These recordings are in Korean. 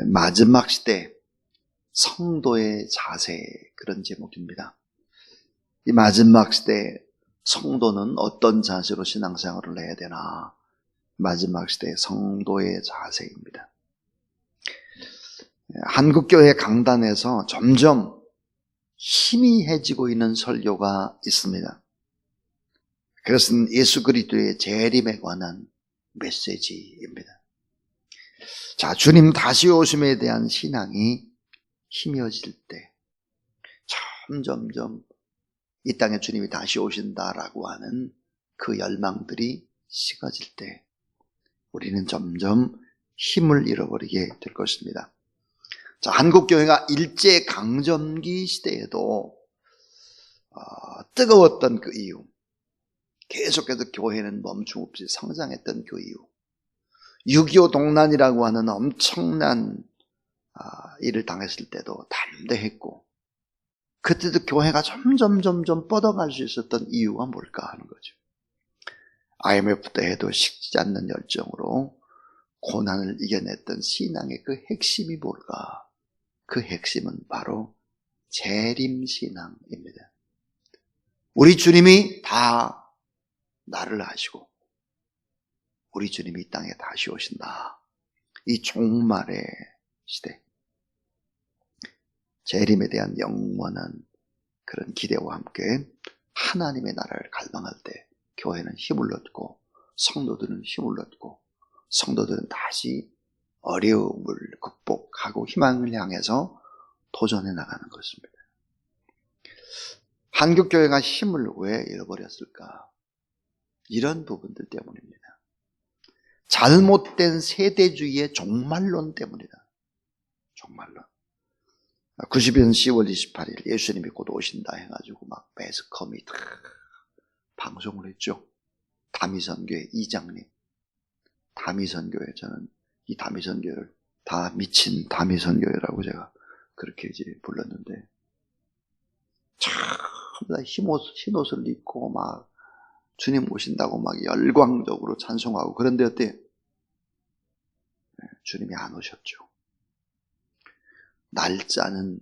마지막 시대 성도의 자세, 그런 제목입니다. 이 마지막 시대 성도는 어떤 자세로 신앙생활을 해야 되나? 마지막 시대 성도의 자세입니다. 한국교회 강단에서 점점 희미해지고 있는 설교가 있습니다. 그것은 예수 그리스도의 재림에 관한 메시지입니다. 자, 주님 다시 오심에 대한 신앙이 희미해질 때, 점점점 이 땅에 주님이 다시 오신다라고 하는 그 열망들이 식어질 때 우리는 점점 힘을 잃어버리게 될 것입니다. 자, 한국교회가 일제강점기 시대에도 뜨거웠던 그 이유, 계속해서 교회는 멈춤없이 성장했던 그 이유, 6.25 동란이라고 하는 엄청난 일을 당했을 때도 담대했고, 그때도 교회가 점점 뻗어갈 수 있었던 이유가 뭘까 하는 거죠. IMF 때에도 식지 않는 열정으로 고난을 이겨냈던 신앙의 그 핵심이 뭘까? 그 핵심은 바로 재림신앙입니다. 우리 주님이 다 나를 아시고 우리 주님이 이 땅에 다시 오신다. 이 종말의 시대, 재림에 대한 영원한 그런 기대와 함께 하나님의 나라를 갈망할 때 교회는 힘을 얻고 성도들은 힘을 얻고 성도들은 다시 어려움을 극복하고 희망을 향해서 도전해 나가는 것입니다. 한국교회가 힘을 왜 잃어버렸을까? 이런 부분들 때문입니다. 잘못된 세대주의의 종말론 때문이다. 종말론. 90년 10월 28일 예수님이 곧 오신다 해가지고 막 매스컴이 방송을 했죠. 다미선교회 이장님. 다미선교회, 저는 이 다미선교회를 다 미친 다미선교회라고 제가 그렇게 이제 불렀는데, 참 흰 옷을 입고 막 주님 오신다고 막 열광적으로 찬송하고, 그런데 어때요? 주님이 안 오셨죠. 날짜는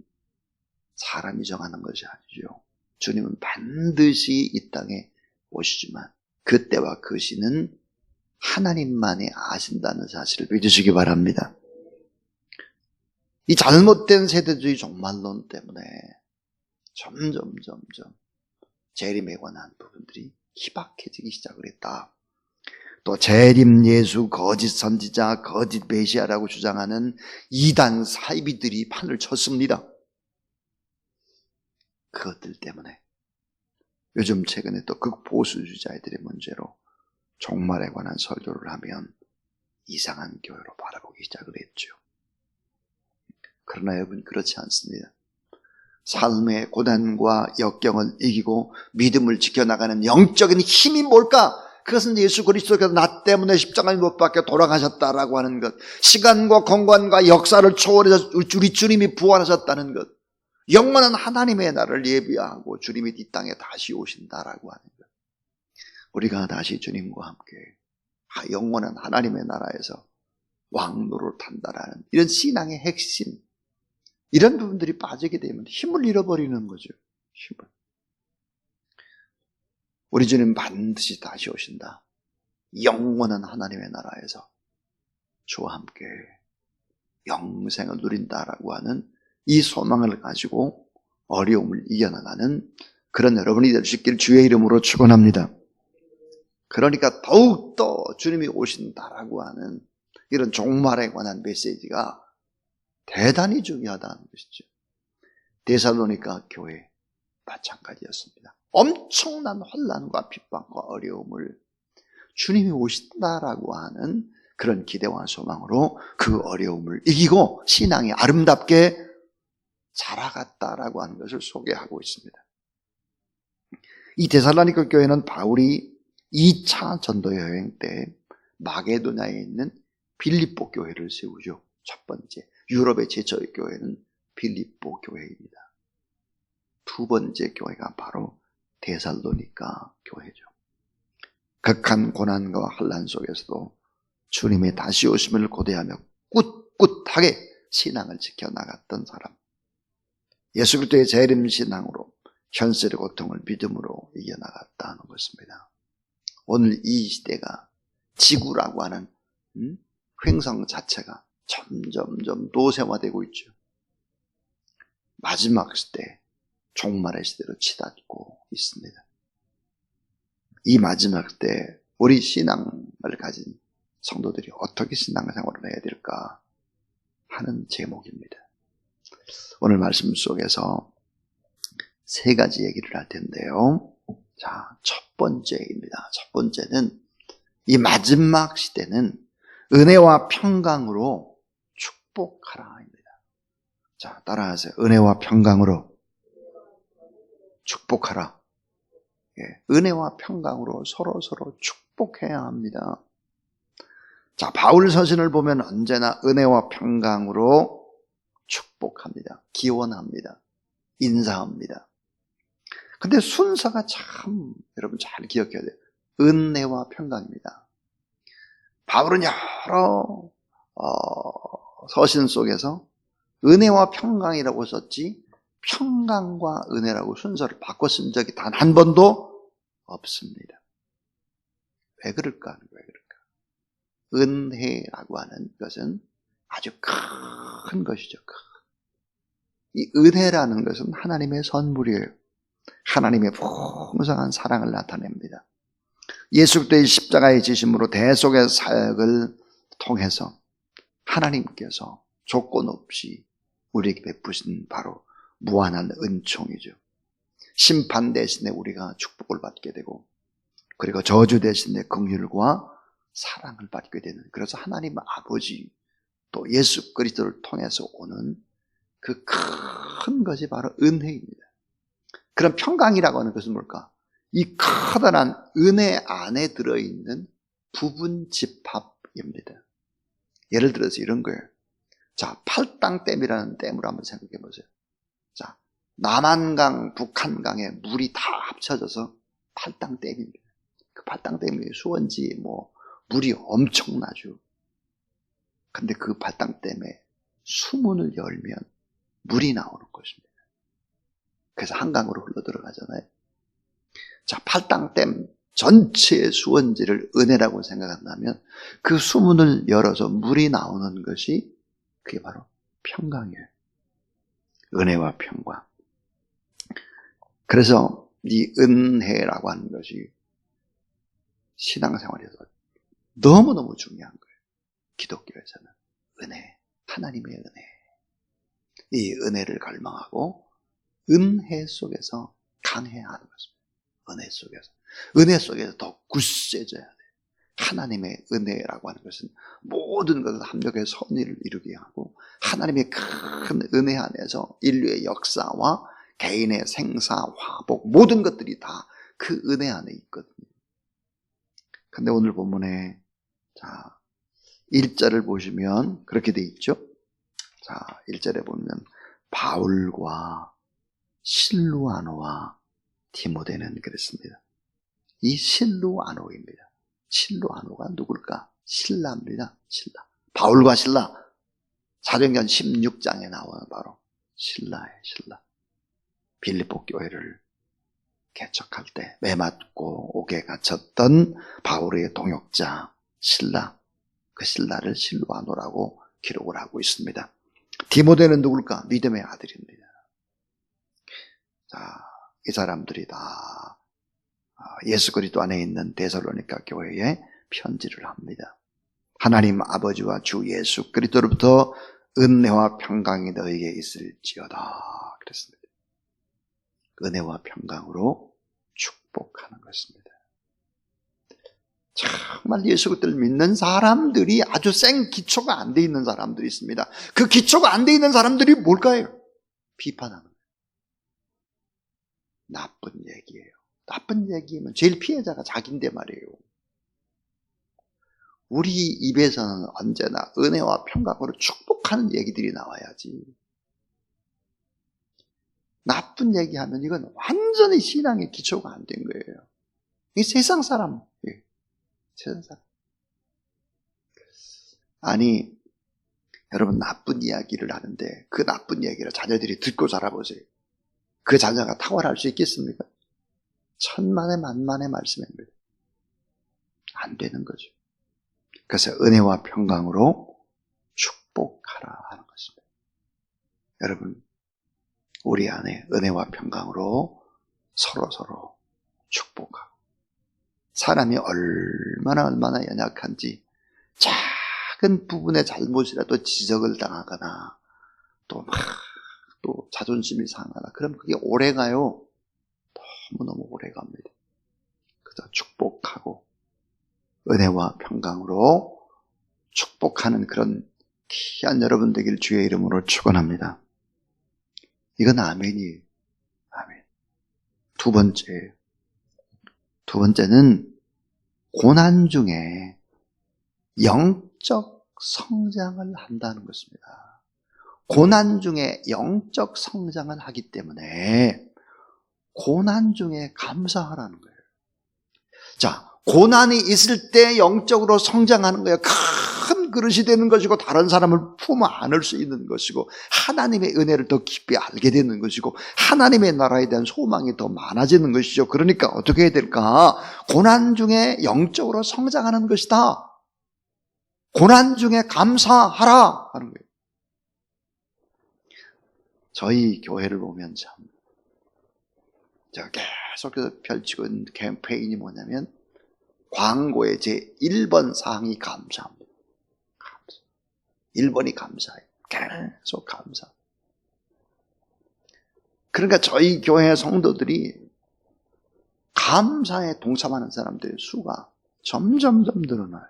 사람이 정하는 것이 아니죠. 주님은 반드시 이 땅에 오시지만 그때와 그 시는 하나님만이 아신다는 사실을 믿으시기 바랍니다. 이 잘못된 세대주의 종말론 때문에 점점 재림에 관한 부분들이 희박해지기 시작을 했다. 또 재림 예수, 거짓 선지자, 거짓 메시아라고 주장하는 이단 사이비들이 판을 쳤습니다. 그것들 때문에 요즘 최근에 또 극보수주자들의 문제로 종말에 관한 설교를 하면 이상한 교회로 바라보기 시작을 했죠. 그러나 여러분, 그렇지 않습니다. 삶의 고난과 역경을 이기고 믿음을 지켜나가는 영적인 힘이 뭘까? 그것은 예수 그리스도께서 나 때문에 십자가에 못 박혀 돌아가셨다라고 하는 것, 시간과 공간과 역사를 초월해서 우리 주님이 부활하셨다는 것, 영원한 하나님의 나라를 예비하고 주님이 이 땅에 다시 오신다라고 하는 것, 우리가 다시 주님과 함께 영원한 하나님의 나라에서 왕노를 탄다라는 이런 신앙의 핵심, 이런 부분들이 빠지게 되면 힘을 잃어버리는 거죠. 힘을. 우리 주님 반드시 다시 오신다. 영원한 하나님의 나라에서 주와 함께 영생을 누린다라고 하는 이 소망을 가지고 어려움을 이겨나가는 그런 여러분이 될 수 있기를 주의 이름으로 축원합니다. 그러니까 더욱더 주님이 오신다라고 하는 이런 종말에 관한 메시지가 대단히 중요하다는 것이죠. 데살로니가 교회 마찬가지였습니다. 엄청난 혼란과 핍박과 어려움을 주님이 오신다라고 하는 그런 기대와 소망으로 그 어려움을 이기고 신앙이 아름답게 자라갔다라고 하는 것을 소개하고 있습니다. 이 데살로니가 교회는 바울이 2차 전도 여행 때 마게도냐에 있는 빌립보 교회를 세우죠. 첫 번째, 유럽의 제철 교회는 빌립보 교회입니다. 두 번째 교회가 바로 데살로니가 교회죠. 극한 고난과 환난 속에서도 주님의 다시 오심을 고대하며 꿋꿋하게 신앙을 지켜나갔던 사람. 예수 그리스도의 재림 신앙으로 현실의 고통을 믿음으로 이겨나갔다는 것입니다. 오늘 이 시대가 지구라고 하는 횡성 자체가 점점점 노쇠화되고 있죠. 마지막 시대, 종말의 시대로 치닫고 있습니다. 이 마지막 시대 우리 신앙을 가진 성도들이 어떻게 신앙생활을 해야 될까 하는 제목입니다. 오늘 말씀 속에서 세 가지 얘기를 할 텐데요. 자, 첫 번째입니다. 첫 번째는 이 마지막 시대는 은혜와 평강으로 축복하라입니다. 자, 따라하세요. 은혜와 평강으로 축복하라. 예, 은혜와 평강으로 서로 축복해야 합니다. 자, 바울 서신을 보면 언제나 은혜와 평강으로 축복합니다. 기원합니다. 인사합니다. 근데 순서가 참 여러분 잘 기억해야 돼요. 은혜와 평강입니다. 바울은 여러 서신 속에서 은혜와 평강이라고 썼지 평강과 은혜라고 순서를 바꿔 쓴 적이 단 한 번도 없습니다. 왜 그럴까 하는 거예요. 은혜라고 하는 것은 아주 큰 것이죠. 이 은혜라는 것은 하나님의 선물이에요. 하나님의 풍성한 사랑을 나타냅니다. 예수 그리스도의 십자가의 지심으로 대속의 사역을 통해서 하나님께서 조건 없이 우리에게 베푸신 바로 무한한 은총이죠. 심판 대신에 우리가 축복을 받게 되고, 그리고 저주 대신에 긍휼과 사랑을 받게 되는, 그래서 하나님 아버지 또 예수 그리스도를 통해서 오는 그 큰 것이 바로 은혜입니다. 그럼 평강이라고 하는 것은 뭘까? 이 커다란 은혜 안에 들어있는 부분 집합입니다. 예를 들어서 이런 거예요. 자, 팔당댐이라는 댐을 한번 생각해 보세요. 자, 남한강, 북한강에 물이 다 합쳐져서 팔당댐입니다. 그 팔당댐이 수원지 물이 엄청나죠. 근데 그 팔당댐에 수문을 열면 물이 나오는 것입니다. 그래서 한강으로 흘러 들어가잖아요. 자, 팔당댐 전체의 수원지를 은혜라고 생각한다면 그 수문을 열어서 물이 나오는 것이 그게 바로 평강이에요. 은혜와 평강. 그래서 이 은혜라고 하는 것이 신앙생활에서 너무너무 중요한 거예요. 기독교에서는 은혜, 하나님의 은혜. 이 은혜를 갈망하고 은혜 속에서 강해야 하는 것입니다. 은혜 속에서. 은혜 속에서 더 굳세져야 돼요. 하나님의 은혜라고 하는 것은 모든 것을 합력해 선의를 이루게 하고 하나님의 큰 은혜 안에서 인류의 역사와 개인의 생사, 화복 모든 것들이 다 그 은혜 안에 있거든요. 근데 오늘 본문에 자 1절을 보시면 그렇게 돼 있죠. 자 1절에 보면 바울과 실루아노와 디모데는 그랬습니다. 이 실루아노입니다. 실루아노가 누굴까? 신라입니다. 신라. 바울과 신라. 사도행전 16장에 나오는 바로 신라예요. 신라. 빌립보 교회를 개척할 때 매맞고 옥에 갇혔던 바울의 동역자 신라. 그 신라를 실루아노라고 기록을 하고 있습니다. 디모데는 누굴까? 믿음의 아들입니다. 자, 이 사람들이 다 예수 그리스도 안에 있는 데살로니가 교회에 편지를 합니다. 하나님 아버지와 주 예수 그리스도로부터 은혜와 평강이 너에게 있을지어다 그랬습니다. 은혜와 평강으로 축복하는 것입니다. 정말 예수 그리스도를 믿는 사람들이 아주 생 기초가 안 돼 있는 사람들이 있습니다. 그 기초가 안 돼 있는 사람들이 뭘까요? 비판하는 거예요. 나쁜 얘기예요. 나쁜 얘기면 제일 피해자가 자기인데 말이에요. 우리 입에서는 언제나 은혜와 평강으로 축복하는 얘기들이 나와야지. 나쁜 얘기하면 이건 완전히 신앙의 기초가 안 된 거예요. 이 세상 사람, 세상 사람. 아니 여러분 나쁜 이야기를 하는데 그 나쁜 이야기를 자녀들이 듣고 자라보세요. 그 자녀가 탁월할 수 있겠습니까? 천만의 만만의 말씀입니다. 안 되는 거죠. 그래서 은혜와 평강으로 축복하라 하는 것입니다. 여러분 우리 안에 은혜와 평강으로 서로 축복하고 사람이 얼마나 연약한지 작은 부분의 잘못이라도 지적을 당하거나 또 자존심이 상하거나 그럼 그게 오래가요. 너무너무 오래갑니다. 그래서 축복하고 은혜와 평강으로 축복하는 그런 귀한 여러분 되길 주의 이름으로 축원합니다. 이건 아멘이에요. 아멘. 두 번째는 고난 중에 영적 성장을 한다는 것입니다. 고난 중에 영적 성장을 하기 때문에 고난 중에 감사하라는 거예요. 자, 고난이 있을 때 영적으로 성장하는 거예요. 큰 그릇이 되는 것이고 다른 사람을 품어 안을 수 있는 것이고 하나님의 은혜를 더 깊이 알게 되는 것이고 하나님의 나라에 대한 소망이 더 많아지는 것이죠. 그러니까 어떻게 해야 될까? 고난 중에 영적으로 성장하는 것이다. 고난 중에 감사하라 하는 거예요. 저희 교회를 보면 참 제가 계속해서 펼치고 있는 캠페인이 뭐냐면 광고의 제 1번 사항이 감사합니다. 1번이 감사해요. 계속 감사. 그러니까 저희 교회 성도들이 감사에 동참하는 사람들의 수가 점점 늘어나요.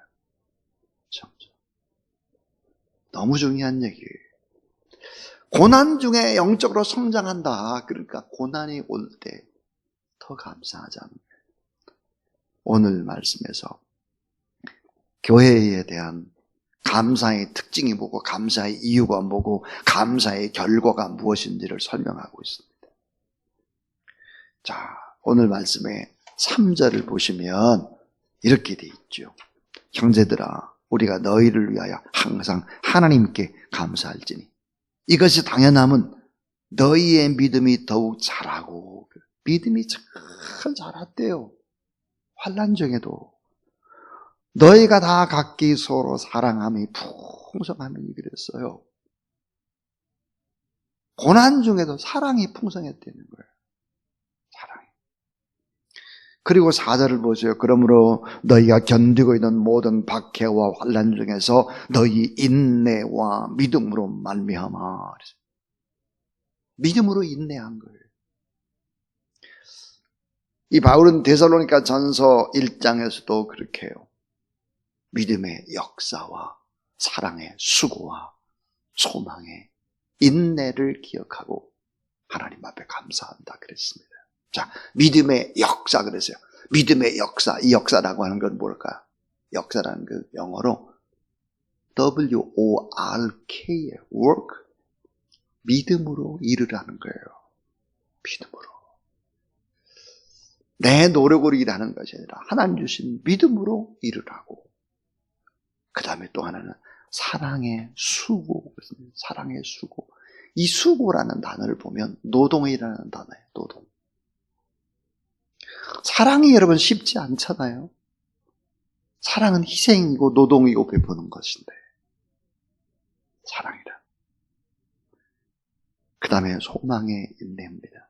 점점. 너무 중요한 얘기예요. 고난 중에 영적으로 성장한다. 그러니까 고난이 올 때 더 감사하자는 거예요. 오늘 말씀에서 교회에 대한 감사의 특징이 뭐고 감사의 이유가 뭐고 감사의 결과가 무엇인지를 설명하고 있습니다. 자, 오늘 말씀의 3절을 보시면 이렇게 돼 있죠. 형제들아 우리가 너희를 위하여 항상 하나님께 감사할지니 이것이 당연함은 너희의 믿음이 더욱 자라고 믿음이 참 자랐대요. 환난 중에도 너희가 다 각기 서로 사랑함이 풍성하면 그랬어요. 고난 중에도 사랑이 풍성했다는 거예요. 사랑이. 그리고 4절을 보세요. 그러므로 너희가 견디고 있는 모든 박해와 환난 중에서 너희 인내와 믿음으로 말미암아. 믿음으로 인내한 거예요. 이 바울은 데살로니가 전서 1장에서도 그렇게 해요. 믿음의 역사와 사랑의 수고와 소망의 인내를 기억하고 하나님 앞에 감사한다 그랬습니다. 자, 믿음의 역사 그랬어요. 믿음의 역사, 이 역사라고 하는 건 뭘까? 역사라는 그 영어로 WORK예요. work. 믿음으로 일을 하는 거예요. 믿음으로. 내 노력으로 일하는 것이 아니라 하나님 주신 믿음으로 일을 하고 그 다음에 또 하나는 사랑의 수고. 사랑의 수고. 이 수고라는 단어를 보면 노동이라는 단어예요. 노동. 사랑이 여러분 쉽지 않잖아요. 사랑은 희생이고 노동이고 베푸는 것인데 사랑이라. 그 다음에 소망의 인내입니다.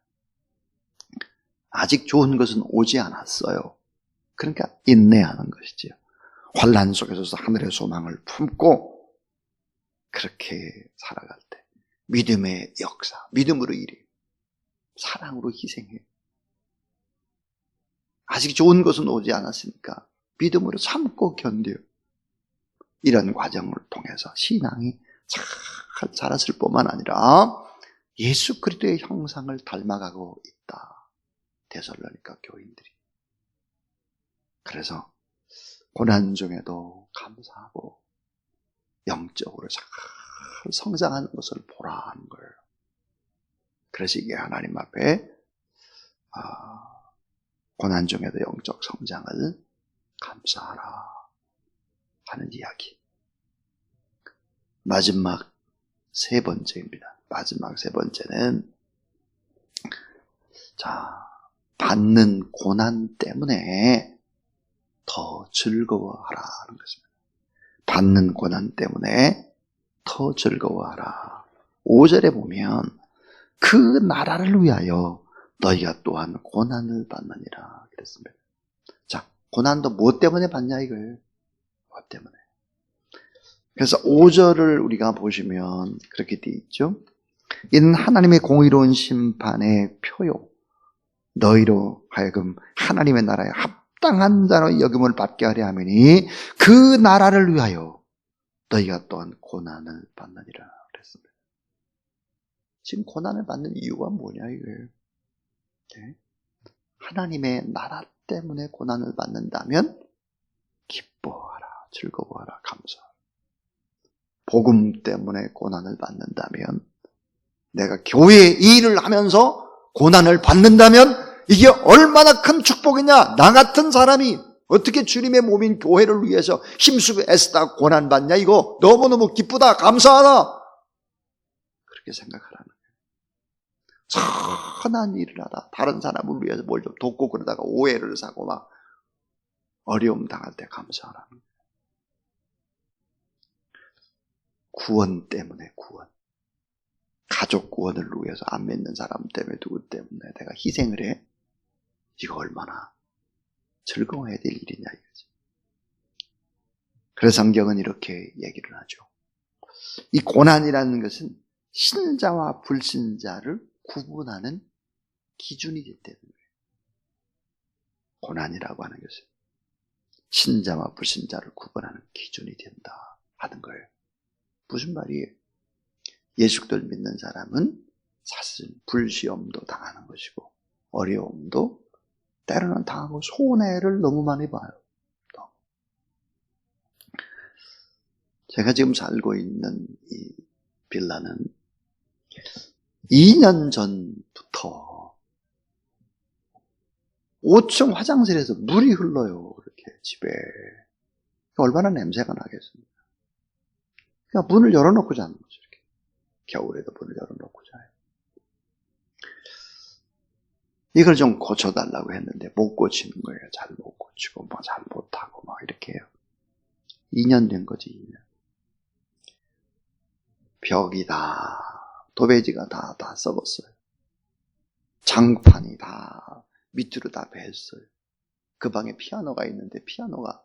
아직 좋은 것은 오지 않았어요. 그러니까 인내하는 것이죠. 환난 속에서 하늘의 소망을 품고 그렇게 살아갈 때 믿음의 역사, 믿음으로 일해요. 사랑으로 희생해요. 아직 좋은 것은 오지 않았으니까 믿음으로 참고 견뎌요. 이런 과정을 통해서 신앙이 잘 자랐을 뿐만 아니라 예수 그리스도의 형상을 닮아가고 있다. 데살로니가 교인들이. 그래서 고난 중에도 감사하고 영적으로 잘 성장하는 것을 보라 하는 거예요. 그래서 이게 하나님 앞에 고난 중에도 영적 성장을 감사하라 하는 이야기. 마지막 세 번째입니다. 마지막 세 번째는, 받는 고난 때문에 더 즐거워하라 하는 것입니다. 받는 고난 때문에 더 즐거워하라. 5절에 보면 그 나라를 위하여 너희가 또한 고난을 받느니라 그랬습니다. 고난도 무엇 때문에 받냐 이거예요. 무엇 때문에. 그래서 5절을 우리가 보시면 그렇게 되어 있죠. 이는 하나님의 공의로운 심판의 표요, 너희로 하여금 하나님의 나라에 합당한 자로 여김을 받게 하려 하매니 그 나라를 위하여 너희가 또한 고난을 받느니라 그랬습니다. 지금 고난을 받는 이유가 뭐냐 이거예요. 네? 하나님의 나라 때문에 고난을 받는다면 기뻐하라, 즐거워하라, 감사하라. 복음 때문에 고난을 받는다면, 내가 교회에 이 일을 하면서 고난을 받는다면 이게 얼마나 큰 축복이냐. 나 같은 사람이 어떻게 주님의 몸인 교회를 위해서 힘쓰고 애쓰다 고난받냐. 이거 너무너무 기쁘다, 감사하다, 그렇게 생각하라는 거예요. 선한 일을 하다 다른 사람을 위해서 뭘 좀 돕고 그러다가 오해를 사고 막 어려움 당할 때 감사하라는 거예요. 구원 때문에, 구원, 가족 구원을 위해서 안 믿는 사람 때문에, 누구 때문에 내가 희생을 해? 이거 얼마나 즐거워해야 될 일이냐 이거지. 그래서 성경은 이렇게 얘기를 하죠. 이 고난이라는 것은 신자와 불신자를 구분하는 기준이기 때문에, 고난이라고 하는 것은 신자와 불신자를 구분하는 기준이 된다 하는 거예요. 무슨 말이에요? 예수를 믿는 사람은 사실 불시험도 당하는 것이고 어려움도 때로는 당하고 손해를 너무 많이 봐요. 제가 지금 살고 있는 이 빌라는 2년 전부터 5층 화장실에서 물이 흘러요. 이렇게 집에. 얼마나 냄새가 나겠습니까? 그러니까 문을 열어놓고 자는 거죠. 이렇게. 겨울에도 문을 열어놓고 자요. 이걸 좀 고쳐달라고 했는데 못 고치는 거예요. 잘 못 고치고 뭐 잘 못하고 막 이렇게 해요. 2년 된 거지. 2년. 벽이 다, 도배지가 다 썩었어요. 장판이 다 밑으로 다 뱄어요. 그 방에 피아노가 있는데 피아노가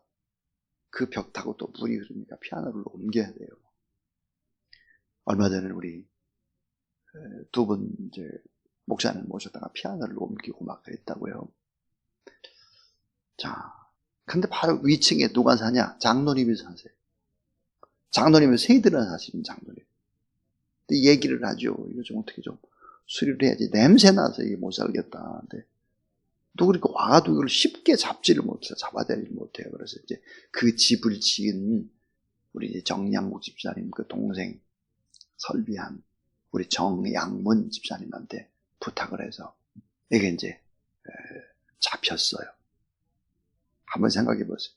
그 벽 타고 또 물이 흐르니까 피아노를 옮겨야 돼요. 얼마 전에 우리 두 분 이제 목사님 모셨다가 피아노를 옮기고 막 그랬다고요. 자, 근데 바로 위층에 누가 사냐? 장로님이 사세요. 장로님은 세들은 사시는 장로님. 근데 얘기를 하죠. 이거 좀 어떻게 좀 수리를 해야지. 냄새 나서 이게 못 살겠다. 근데 또 그러니까 와가지고 이걸 쉽게 잡지를 못해요. 잡아대지를 못해요. 그래서 이제 그 집을 지은 우리 정양국 집사님 그 동생 설비한 우리 정양문 집사님한테 부탁을 해서 이게 이제 잡혔어요. 한번 생각해 보세요.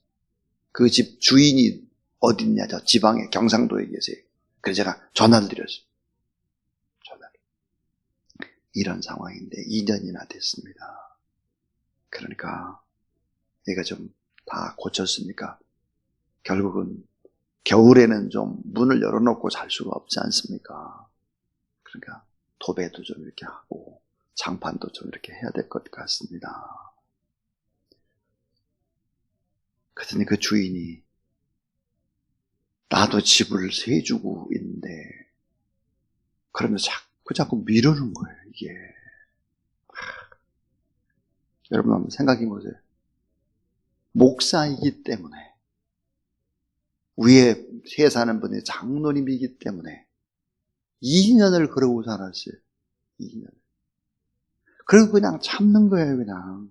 그 집 주인이 어딨냐? 저 지방에 경상도에 계세요. 그래서 제가 전화를 드렸어요. 전화를. 이런 상황인데 2년이나 됐습니다. 그러니까 얘가 좀 다 고쳤으니까 결국은 겨울에는 좀 문을 열어놓고 잘 수가 없지 않습니까? 그러니까 도배도 좀 이렇게 하고 장판도 좀 이렇게 해야 될 것 같습니다. 그랬더니 그 주인이 나도 집을 세주고 있는데 그러면서 자꾸 미루는 거예요. 이게 여러분 한번 생각해 보세요. 목사이기 때문에 위에 세 사는 분이 장로님이기 때문에 2년을 그러고 살았어요. 2년. 그리고 그냥 참는 거예요. 그냥.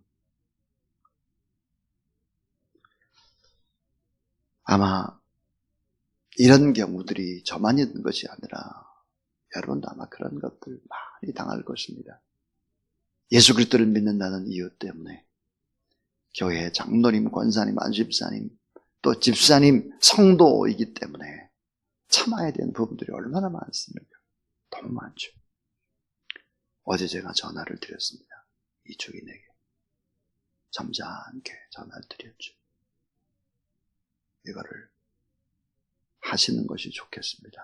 아마 이런 경우들이 저만 있는 것이 아니라 여러분도 아마 그런 것들 많이 당할 것입니다. 예수 그리스도를 믿는다는 이유 때문에 교회 장로님, 권사님, 안집사님, 또 집사님, 성도이기 때문에 참아야 되는 부분들이 얼마나 많습니까? 너무 많죠. 어제 제가 전화를 드렸습니다. 이 주인에게 점잖게 전화를 드렸죠. 이거를 하시는 것이 좋겠습니다.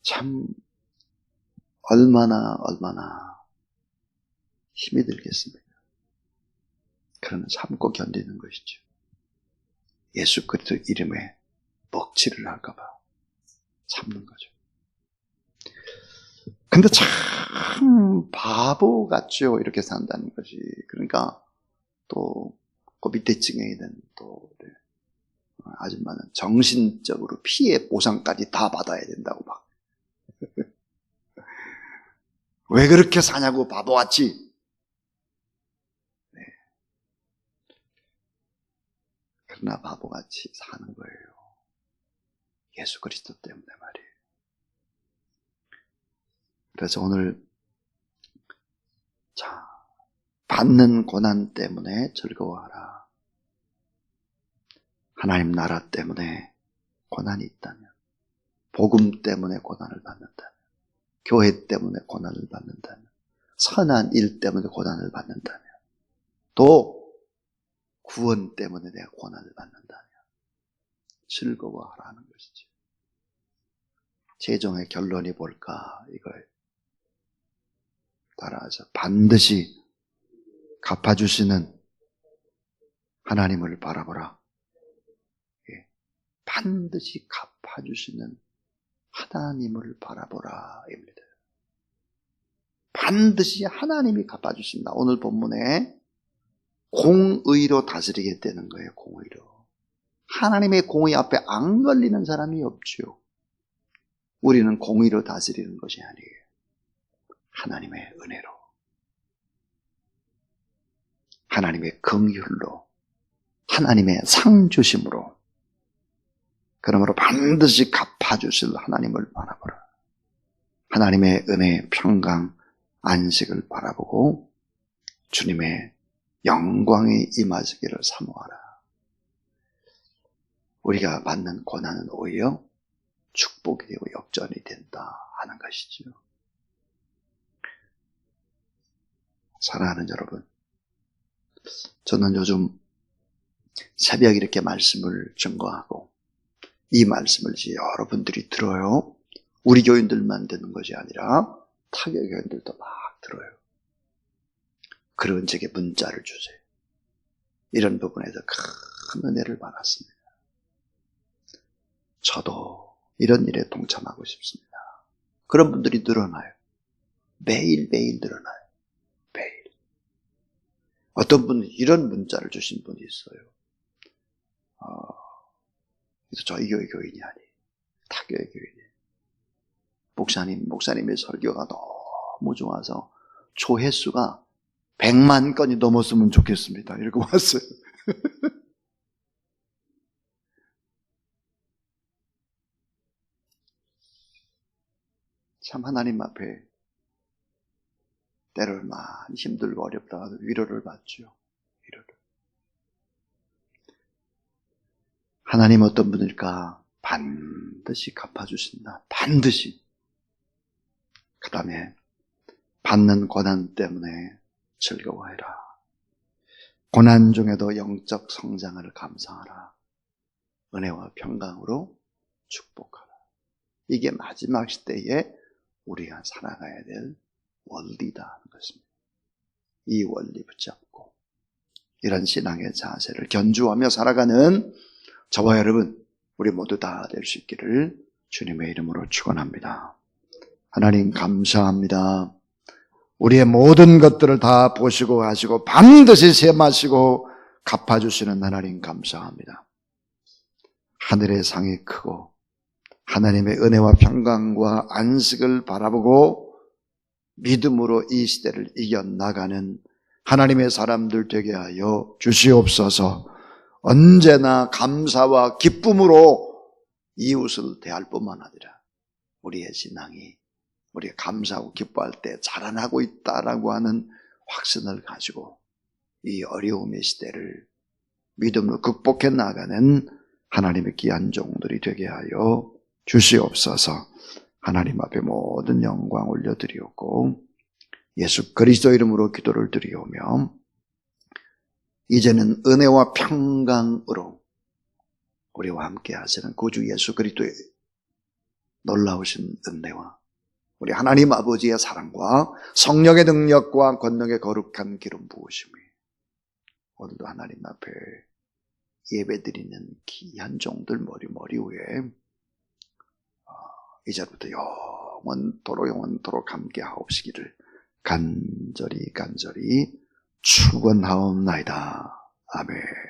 참 얼마나 힘이 들겠습니까? 그러나 참고 견디는 것이죠. 예수 그리스도 이름에 먹칠을 할까봐 참는 거죠. 근데 참 바보 같죠. 이렇게 산다는 것이. 그러니까 또 그 밑에 층에 있는 또 아줌마는 정신적으로 피해 보상까지 다 받아야 된다고 막. 왜 그렇게 사냐고 바보같이. 네. 그러나 바보같이 사는 거예요. 예수 그리스도 때문에 말이에요. 그래서 오늘 받는 고난 때문에 즐거워하라. 하나님 나라 때문에 고난이 있다면, 복음 때문에 고난을 받는다면, 교회 때문에 고난을 받는다면, 선한 일 때문에 고난을 받는다면, 또 구원 때문에 내가 고난을 받는다면 즐거워하라는 것이죠. 최종의 결론이 뭘까? 이걸 따라서 반드시 갚아주시는 하나님을 바라보라. 반드시 갚아주시는 하나님을 바라보라 입니다. 반드시 하나님이 갚아주신다. 오늘 본문에 공의로 다스리겠다는 거예요. 공의로. 하나님의 공의 앞에 안 걸리는 사람이 없죠. 우리는 공의로 다스리는 것이 아니에요. 하나님의 은혜로, 하나님의 긍휼로, 하나님의 상주심으로, 그러므로 반드시 갚아주실 하나님을 바라보라. 하나님의 은혜, 평강, 안식을 바라보고 주님의 영광이 임하시기를 사모하라. 우리가 받는 고난은 오히려 축복이 되고 역전이 된다 하는 것이죠. 사랑하는 여러분, 저는 요즘 새벽에 이렇게 말씀을 증거하고 이 말씀을 이제 여러분들이 들어요. 우리 교인들만 듣는 것이 아니라 타교 교인들도 막 들어요. 그런 제게 문자를 주세요. 이런 부분에서 큰 은혜를 받았습니다. 저도 이런 일에 동참하고 싶습니다. 그런 분들이 늘어나요. 매일매일 늘어나요. 매일. 어떤 분은 이런 문자를 주신 분이 있어요. 그래서 저희 교회 교인이 아니에요. 타교의 교인이에요. 목사님의 설교가 너무 좋아서 조회수가 100만 건이 넘었으면 좋겠습니다. 이렇게 왔어요. 참 하나님 앞에 때로는 많이 힘들고 어렵다가도 위로를 받죠. 위로를. 하나님 어떤 분일까? 반드시 갚아주신다. 반드시. 그 다음에 받는 고난 때문에 즐거워해라. 고난 중에도 영적 성장을 감사하라. 은혜와 평강으로 축복하라. 이게 마지막 시대에 우리가 살아가야 될 원리다 하는 것입니다. 이 원리 붙잡고 이런 신앙의 자세를 견주하며 살아가는 저와 여러분, 우리 모두 다 될 수 있기를 주님의 이름으로 축원합니다. 하나님 감사합니다. 우리의 모든 것들을 다 보시고 하시고 반드시 셈하시고 갚아주시는 하나님 감사합니다. 하늘의 상이 크고 하나님의 은혜와 평강과 안식을 바라보고 믿음으로 이 시대를 이겨나가는 하나님의 사람들 되게 하여 주시옵소서. 언제나 감사와 기쁨으로 이웃을 대할 뿐만 아니라 우리의 신앙이 우리가 감사하고 기뻐할 때 자라나고 있다라고 하는 확신을 가지고 이 어려움의 시대를 믿음으로 극복해 나가는 하나님의 귀한 종들이 되게 하여 주시옵소서. 하나님 앞에 모든 영광 올려드리옵고 예수 그리스도 이름으로 기도를 드리오며 이제는 은혜와 평강으로 우리와 함께 하시는 구주 예수 그리스도의 놀라우신 은혜와 우리 하나님 아버지의 사랑과 성령의 능력과 권능의 거룩한 기름 부으심이 오늘도 하나님 앞에 예배드리는 귀한 종들 머리 위에 이제부터 영원토록 함께 하옵시기를 간절히 축원하옵나이다. 아멘.